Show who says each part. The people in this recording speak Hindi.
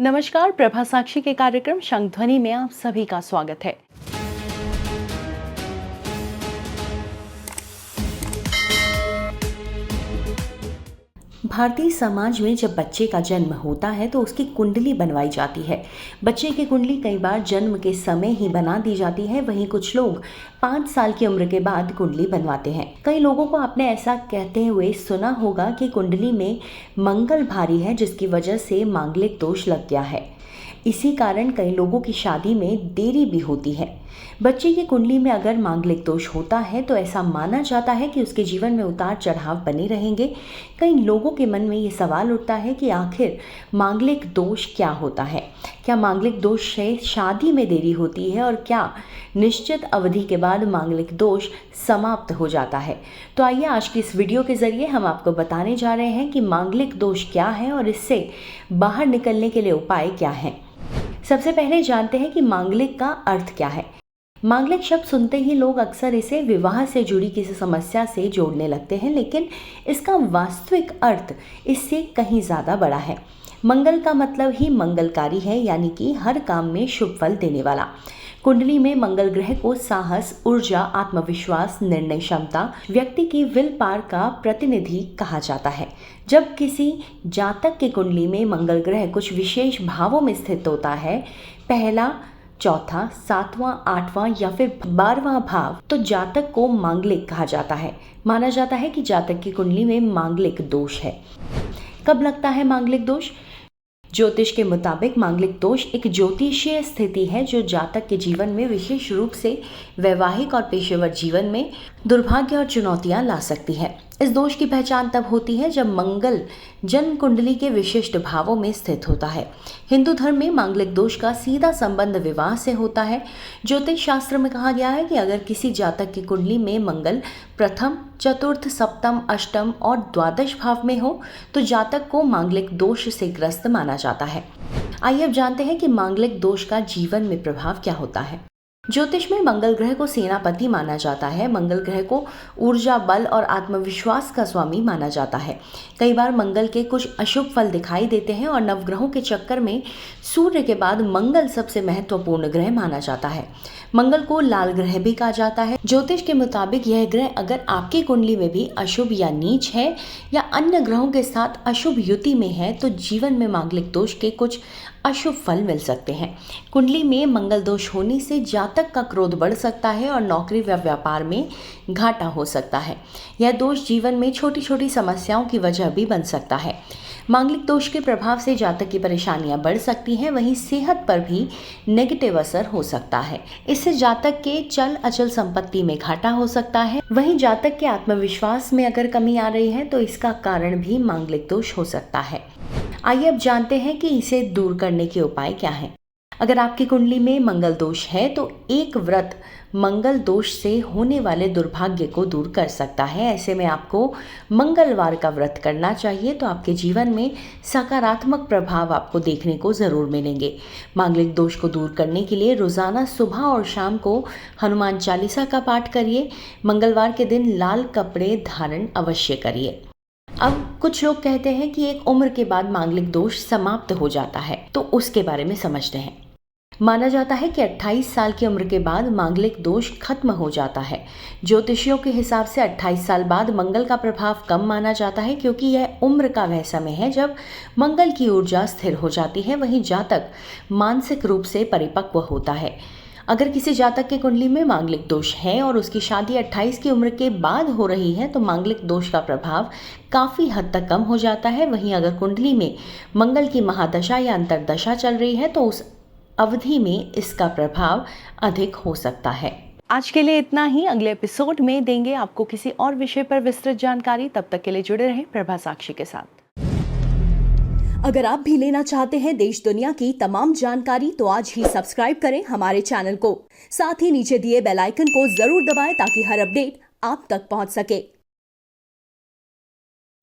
Speaker 1: नमस्कार, प्रभा साक्षी के कार्यक्रम शंखध्वनि में आप सभी का स्वागत है। भारतीय समाज में जब बच्चे का जन्म होता है तो उसकी कुंडली बनवाई जाती है। बच्चे की कुंडली कई बार जन्म के समय ही बना दी जाती है। वहीं कुछ लोग 5 साल की उम्र के बाद कुंडली बनवाते हैं। कई लोगों को आपने ऐसा कहते हुए सुना होगा कि कुंडली में मंगल भारी है, जिसकी वजह से मांगलिक दोष लग गया है। इसी कारण कई लोगों की शादी में देरी भी होती है। बच्चे की कुंडली में अगर मांगलिक दोष होता है तो ऐसा माना जाता है कि उसके जीवन में उतार चढ़ाव बने रहेंगे। कई लोगों के मन में ये सवाल उठता है कि आखिर मांगलिक दोष क्या होता है। क्या मांगलिक दोष से शादी में देरी होती है और क्या निश्चित अवधि के बाद मांगलिक दोष समाप्त हो जाता है। तो आइए आज की इस वीडियो के जरिए हम आपको बताने जा रहे हैं कि मांगलिक दोष क्या है और इससे बाहर निकलने के लिए उपाय क्या हैं। सबसे पहले जानते हैं कि मांगलिक का अर्थ क्या है। मांगलिक शब्द सुनते ही लोग अक्सर इसे विवाह से जुड़ी किसी समस्या से जोड़ने लगते हैं, लेकिन इसका वास्तविक अर्थ इससे कहीं ज़्यादा बड़ा है। मंगल का मतलब ही मंगलकारी है, यानी कि हर काम में शुभ फल देने वाला। कुंडली में मंगल ग्रह को साहस, ऊर्जा, आत्मविश्वास, निर्णय क्षमता, व्यक्ति की विल पावर का प्रतिनिधि कहा जाता है। जब किसी जातक की कुंडली में मंगल ग्रह कुछ विशेष भावों में स्थित होता है, पहला, चौथा, 7वां, 8वां या फिर 12वां भाव, तो जातक को मांगलिक कहा जाता है। माना जाता है कि जातक की कुंडली में मांगलिक दोष है। कब लगता है मांगलिक दोष? ज्योतिष के मुताबिक मांगलिक दोष एक ज्योतिषीय स्थिति है जो जातक के जीवन में विशेष रूप से वैवाहिक और पेशेवर जीवन में दुर्भाग्य और चुनौतियां ला सकती है। इस दोष की पहचान तब होती है जब मंगल जन्म कुंडली के विशिष्ट भावों में स्थित होता है। हिंदू धर्म में मांगलिक दोष का सीधा संबंध विवाह से होता है। ज्योतिष शास्त्र में कहा गया है कि अगर किसी जातक की कुंडली में मंगल प्रथम, चतुर्थ, सप्तम, अष्टम और द्वादश भाव में हो तो जातक को मांगलिक दोष से ग्रस्त माना जाता है। आइए अब जानते हैं कि मांगलिक दोष का जीवन में प्रभाव क्या होता है। ज्योतिष में मंगल ग्रह को सेनापति माना जाता है। मंगल ग्रह को ऊर्जा, बल और आत्मविश्वास का स्वामी माना जाता है। कई बार मंगल के कुछ अशुभ फल दिखाई देते हैं और नवग्रहों के चक्कर में सूर्य के बाद मंगल सबसे महत्वपूर्ण ग्रह माना जाता है। मंगल को लाल ग्रह भी कहा जाता है। ज्योतिष के मुताबिक यह ग्रह अगर आपकी कुंडली में भी अशुभ या नीच है या अन्य ग्रहों के साथ अशुभ युति में है तो जीवन में मांगलिक दोष के कुछ अशुभ फल मिल सकते हैं। कुंडली में मंगल दोष होने से जातक का क्रोध बढ़ सकता है और नौकरी व व्यापार में घाटा हो सकता है। यह दोष जीवन में छोटी छोटी समस्याओं की वजह भी बन सकता है। मांगलिक दोष के प्रभाव से जातक की परेशानियां बढ़ सकती हैं, वहीं सेहत पर भी नेगेटिव असर हो सकता है। इससे जातक के चल अचल संपत्ति में घाटा हो सकता है। वहीं जातक के आत्मविश्वास में अगर कमी आ रही है तो इसका कारण भी मांगलिक दोष हो सकता है। आइए अब जानते हैं कि इसे दूर करने के उपाय क्या हैं। अगर आपकी कुंडली में मंगल दोष है तो एक व्रत मंगल दोष से होने वाले दुर्भाग्य को दूर कर सकता है। ऐसे में आपको मंगलवार का व्रत करना चाहिए तो आपके जीवन में सकारात्मक प्रभाव आपको देखने को ज़रूर मिलेंगे। मांगलिक दोष को दूर करने के लिए रोज़ाना सुबह और शाम को हनुमान चालीसा का पाठ करिए। मंगलवार के दिन लाल कपड़े धारण अवश्य करिए। अब कुछ लोग कहते हैं कि एक उम्र के बाद मांगलिक दोष समाप्त हो जाता है, तो उसके बारे में समझते हैं। माना जाता है कि 28 साल की उम्र के बाद मांगलिक दोष खत्म हो जाता है। ज्योतिषियों के हिसाब से 28 साल बाद मंगल का प्रभाव कम माना जाता है, क्योंकि यह उम्र का वह समय है जब मंगल की ऊर्जा स्थिर हो जाती है। वहीं जातक मानसिक रूप से परिपक्व होता है। अगर किसी जातक की कुंडली में मांगलिक दोष है और उसकी शादी 28 की उम्र के बाद हो रही है तो मांगलिक दोष का प्रभाव काफ़ी हद तक कम हो जाता है। वहीं अगर कुंडली में मंगल की महादशा या अंतरदशा चल रही है तो उस अवधि में इसका प्रभाव अधिक हो सकता है। आज के लिए इतना ही। अगले एपिसोड में देंगे आपको किसी और विषय पर विस्तृत जानकारी। तब तक के लिए जुड़े रहें प्रभा साक्षी के साथ।
Speaker 2: अगर आप भी लेना चाहते हैं देश दुनिया की तमाम जानकारी तो आज ही सब्सक्राइब करें हमारे चैनल को। साथ ही नीचे दिए बेल आइकन को जरूर दबाएं ताकि हर अपडेट आप तक पहुंच सके।